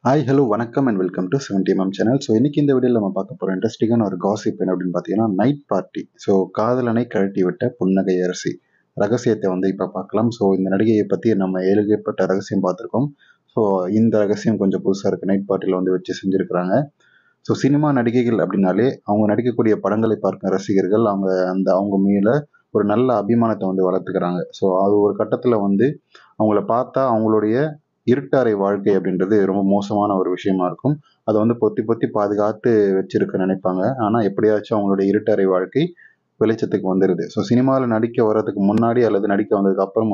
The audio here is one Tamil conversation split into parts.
ஹாய் ஹலோ வணக்கம் and welcome to 70mm channel. So இன்னைக்கு இந்த வீடியோவில் நம்ம பார்க்க போகிற இன்ட்ரெஸ்டிங்கான ஒரு காசிப் என்ன அப்படின்னு பார்த்தீங்கன்னா, நைட் பார்ட்டி. ஸோ காதலனை கழட்டி விட்ட புன்னகை அரசி ரகசியத்தை இப்போ பார்க்கலாம். ஸோ இந்த நடிகையை பற்றி நம்ம ஏகப்பட்ட ரகசியம் பார்த்துருக்கோம். ஸோ இந்த ரகசியம் கொஞ்சம் புதுசாக இருக்குது. நைட் பார்ட்டியில் வச்சு செஞ்சுருக்கிறாங்க. ஸோ சினிமா நடிகைகள் அப்படின்னாலே அவங்க நடிக்கக்கூடிய படங்களை பார்க்கும் ரசிகர்கள் அவங்க மேலே ஒரு நல்ல அபிமானத்தை வளர்த்துக்கிறாங்க. ஸோ அது ஒரு கட்டத்தில் அவங்கள பார்த்தா அவங்களுடைய இருட்டறை வாழ்க்கை அப்படின்றது ரொம்ப மோசமான ஒரு விஷயமா இருக்கும். அதை பொத்தி பொத்தி பாதுகாத்து வச்சிருக்க நினைப்பாங்க. ஆனால் எப்படியாச்சும் அவங்களுடைய இருட்டறை வாழ்க்கை வெளிச்சத்துக்கு வந்துடுது. ஸோ சினிமாவில் நடிக்க வர்றதுக்கு முன்னாடி அல்லது நடிக்க வந்ததுக்கு அப்புறம்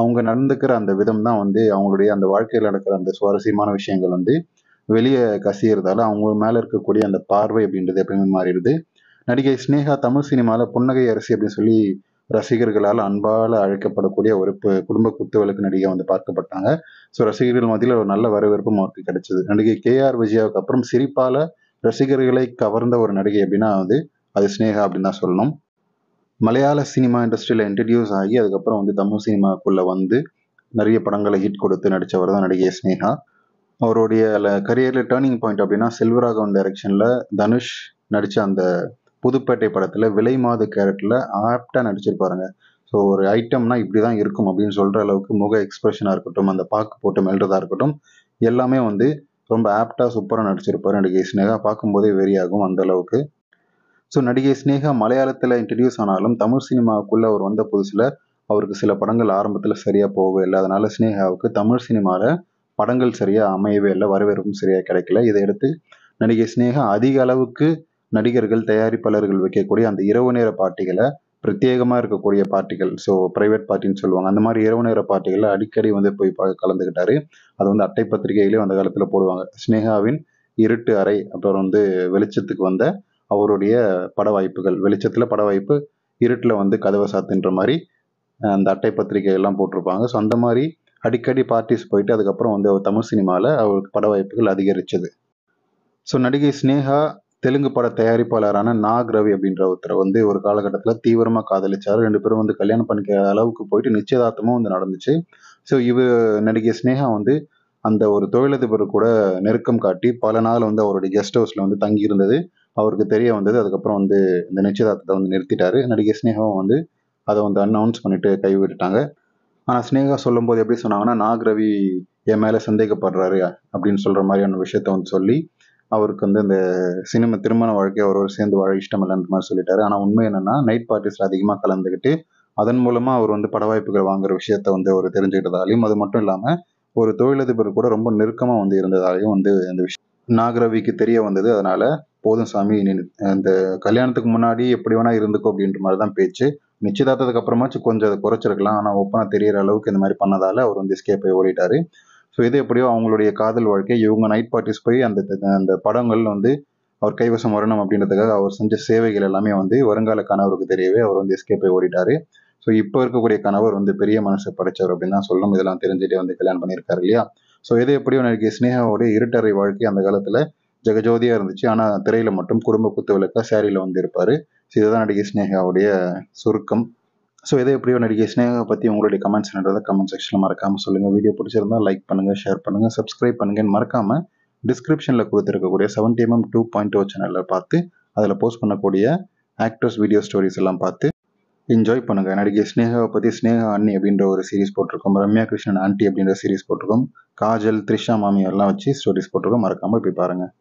அவங்க நடந்துக்கிற அந்த விதம் தான் அவங்களுடைய அந்த வாழ்க்கையில் நடக்கிற அந்த சுவாரஸ்யமான விஷயங்கள் வெளியே கசியறதால அவங்க மேலே இருக்கக்கூடிய அந்த பார்வை அப்படின்றது எப்பயுமே மாறிடுது. நடிகை ஸ்னேகா தமிழ் சினிமாவில் புன்னகை அரசி அப்படின்னு சொல்லி ரசிகர்களால் அன்பால் அழைக்கப்படக்கூடிய ஒரு குடும்ப குத்துவிளக்கு நடிகை பார்க்கப்பட்டாங்க. ஸோ ரசிகர்கள் மத்தியில் ஒரு நல்ல வரவேற்பும் அவருக்கு கிடைச்சது. நடிகை KR விஜயாவுக்கு அப்புறம் சிரிப்பால் ரசிகர்களை கவர்ந்த ஒரு நடிகை அப்படின்னா அது ஸ்னேகா அப்படின்னு தான் சொல்லணும். மலையாள சினிமா இண்டஸ்ட்ரியில் இன்ட்ரடியூஸ் ஆகி அதுக்கப்புறம் தமிழ் சினிமாக்குள்ளே நிறைய படங்களை ஹிட் கொடுத்து நடித்தவர் தான் நடிகை ஸ்னேகா. அவருடைய கரியரில் டேர்னிங் பாயிண்ட் அப்படின்னா செல்வராகவன் டைரக்ஷனில் தனுஷ் நடித்த அந்த புதுப்பேட்டை படத்தில் விலை மாது கேரக்டரில் ஆப்டாக நடிச்சிருப்பாருங்க. ஸோ ஒரு ஐட்டம்னா இப்படி தான் இருக்கும் அப்படின்னு சொல்கிற அளவுக்கு முக எக்ஸ்பிரஷனாக இருக்கட்டும், அந்த பாக்கு போட்டு மெல்றதா இருக்கட்டும், எல்லாமே ரொம்ப ஆப்டாக சூப்பராக நடிச்சிருப்பார் நடிகை ஸ்னேகா. பார்க்கும்போதே வெறியாகும் அந்த அளவுக்கு. ஸோ நடிகை ஸ்னேகா மலையாளத்தில் இன்ட்ரடியூஸ் ஆனாலும் தமிழ் சினிமாவுக்குள்ளே அவர் வந்த புதுசில் அவருக்கு சில படங்கள் ஆரம்பத்தில் சரியாக போகவே இல்லை. அதனால் ஸ்னேகாவுக்கு தமிழ் சினிமாவில் படங்கள் சரியாக அமையவே இல்லை, வரவேற்பும் சரியாக கிடைக்கல. இதையடுத்து நடிகை ஸ்னேகா அதிக அளவுக்கு நடிகர்கள் தயாரிப்பாளர்கள் வைக்கக்கூடிய அந்த இரவு நேர பார்ட்டிகளை, பிரத்யேகமாக இருக்கக்கூடிய பார்ட்டிகள், ஸோ ப்ரைவேட் பார்ட்டின்னு சொல்லுவாங்க, அந்த மாதிரி இரவு நேர பார்ட்டிகளில் அடிக்கடி போய் கலந்துக்கிட்டாரு. அது அட்டை பத்திரிகையிலேயும் அந்த காலத்தில் போடுவாங்க. ஸ்னேகாவின் இருட்டு அறை, அப்புறம் வெளிச்சத்துக்கு வந்த அவருடைய பட வாய்ப்புகள், வெளிச்சத்தில் பட வாய்ப்பு, இருட்டில் கதவை சாத்துன்ற மாதிரி அந்த அட்டை பத்திரிகை எல்லாம் போட்டிருப்பாங்க. ஸோ அந்த மாதிரி அடிக்கடி பார்ட்டிஸ் போயிட்டு அதுக்கப்புறம் தமிழ் சினிமாவில் அவருக்கு பட வாய்ப்புகள் அதிகரிச்சது. ஸோ நடிகை ஸ்னேகா தெலுங்கு பட தயாரிப்பாளரான நாக் ரவி அப்படின்ற ஒருத்தரை ஒரு காலகட்டத்தில் தீவிரமாக காதலிச்சார். 2 பேரும் கல்யாணம் பண்ணிக்கிற அளவுக்கு போயிட்டு நிச்சயதார்த்தமும் நடந்துச்சு. ஸோ நடிகை ஸ்னேகா அந்த ஒரு தொழிலதிபர் கூட நெருக்கம் காட்டி பல நாள் அவருடைய கெஸ்ட் ஹவுஸில் தங்கி இருந்தது அவருக்கு தெரிய வந்தது. அதுக்கப்புறம் இந்த நிச்சயதார்த்தத்தை நிறுத்திட்டாரு. நடிகை ஸ்னேகாவும் அதை அனௌன்ஸ் பண்ணிட்டு கைவிட்டுட்டாங்க. ஆனால் ஸ்னேகா சொல்லும்போது எப்படி சொன்னாங்கன்னா, நாக் ரவி என் மேலே சந்தேகப்படுறாரு அப்படின்னு சொல்கிற மாதிரியான விஷயத்த சொல்லி அவருக்கு இந்த திருமண வாழ்க்கையை அவரோடு சேர்ந்து வாழ இஷ்டம் இல்லைன்ற மாதிரி சொல்லிட்டாரு. ஆனால் உண்மை என்னன்னா, நைட் பார்ட்டிஸில் அதிகமாக கலந்துக்கிட்டு அதன் மூலமாக அவர் பட வாய்ப்புகள் வாங்குற விஷயத்த அவர் தெரிஞ்சுக்கிட்டதாலையும், அது மட்டும் இல்லாமல் ஒரு தொழிலதிபர் கூட ரொம்ப நெருக்கமாக இருந்ததாலையும் அந்த விஷயம் நாகரவிக்கு தெரிய வந்தது. அதனால போதும் சாமி, அந்த கல்யாணத்துக்கு முன்னாடி எப்படி வேணா இருந்துக்கோ அப்படின்ற மாதிரி தான் பேச்சு. நிச்சயதார்த்தத்துக்கு அப்புறமாச்சும் கொஞ்சம் அதை குறைச்சிருக்கலாம். ஆனால் ஒப்பனா தெரியற அளவுக்கு இந்த மாதிரி பண்ணதால அவர் எஸ்கேப் ஆகி ஓடிட்டாரு. ஸோ இது எப்படியோ அவங்களுடைய காதல் வாழ்க்கை, இவங்க நைட் பார்ட்டிஸ் போய் அந்த அந்த படங்கள் அவர் கைவசம் வரணும் அப்படின்றதுக்காக அவர் செஞ்ச சேவைகள் எல்லாமே வருங்கால கணவருக்கு தெரியவே அவர் எஸ்கேப் ஆகி ஓடிட்டாரு. ஸோ இப்போ இருக்கக்கூடிய கணவர் பெரிய மனசை படைச்சவர் அப்படின்னு தான் சொல்லணும். இதெல்லாம் தெரிஞ்சுட்டு கல்யாணம் பண்ணியிருக்காரு இல்லையா. ஸோ இது எப்படியோ நடிகை ஸ்னேகாவுடைய இருட்டறை வாழ்க்கை அந்த காலத்தில் ஜெகஜோதியாக இருந்துச்சு. ஆனால் திரையில் மட்டும் குடும்ப குத்து விளக்கா சேரீயில் இருப்பார். ஸோ இதுதான் நடிகை ஸ்னேகாவுடைய சுருக்கம். ஸோ இதை எப்படியோ நடிகை ஸ்னேகா பற்றி உங்களுடைய கமெண்ட்ஸ் என்னன்றதை கமெண்ட் செக்ஷனில் மறக்காமல் சொல்லுங்கள். வீடியோ பிடிச்சிருந்தா லைக் பண்ணுங்கள், ஷேர் பண்ணுங்கள், சப்ஸ்கிரைப் பண்ணுங்கன்னு மறக்காமல் டிஸ்கிரிப்ஷனில் கொடுத்துருக்கக்கூடிய 70mm 2.0 சேனலில் பார்த்து அதில் போஸ்ட் பண்ணக்கூடிய ஆக்டர்ஸ் வீடியோ ஸ்டோரிஸ் எல்லாம் பார்த்து என்ஜாய் பண்ணுங்கள். நடிகை ஸ்னேகாவை பற்றி ஸ்னேகா அண்ணி அப்படின்ற ஒரு சீரிஸ் போட்டிருக்கோம், ரம்யா கிருஷ்ணன் ஆண்டி அப்படின்ற சீரிஸ் போட்டிருக்கோம், காஜல், த்ரிஷா மாமி எல்லாம் வச்சு ஸ்டோரிஸ் போட்டிருக்கோம். மறக்காமல் போய் பாருங்கள்.